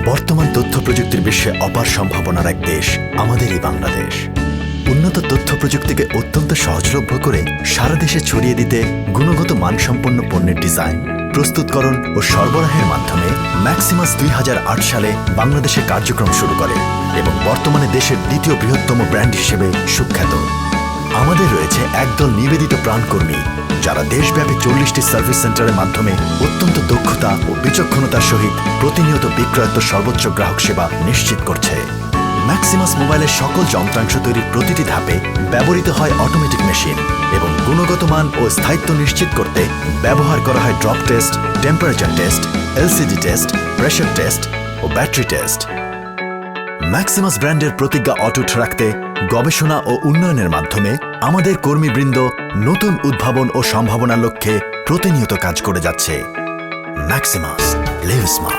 বর্তমান তথ্য প্রযুক্তির বিশ্বে অপার সম্ভাবনার এক দেশ আমাদের এই বাংলাদেশ। উন্নত তথ্য প্রযুক্তিকে অত্যন্ত সহজলভ্য করে সারা দেশে ছড়িয়ে দিতে গুণগত মানসম্পন্ন পণ্যের ডিজাইন, প্রস্তুতকরণ ও সরবরাহের মাধ্যমে ম্যাক্সিমাস 2008 সালে বাংলাদেশে কার্যক্রম শুরু করে এবং বর্তমানে দেশের দ্বিতীয় বৃহত্তম ব্র্যান্ড হিসেবে সুখ্যাত। আমাদের রয়েছে একদল নিবেদিত প্রাণকর্মী যারা দেশব্যাপী 40টি সার্ভিস সেন্টারের মাধ্যমে অত্যন্ত দক্ষতা ও বিচক্ষণতার সহিত প্রতিনিয়ত বিক্রয়োত্ত সর্বোচ্চ গ্রাহক সেবা নিশ্চিত করছে। ম্যাক্সিমাস মোবাইলের সকল যন্ত্রাংশ তৈরির প্রতিটি ধাপে ব্যবহৃত হয় অটোমেটিক মেশিন এবং গুণগত মান ও স্থায়িত্ব নিশ্চিত করতে ব্যবহার করা হয় drop test, temperature test, LCD test, pressure test ও ব্যাটারি টেস্ট। ম্যাক্সিমাস ব্র্যান্ডের প্রতিজ্ঞা অটুট রাখতে গবেষণা ও উন্নয়নের মাধ্যমে আমাদের কর্মীবৃন্দ নতুন উদ্ভাবন ও সম্ভাবনার লক্ষ্যে প্রতিনিয়ত কাজ করে যাচ্ছে। Maximus, live smart.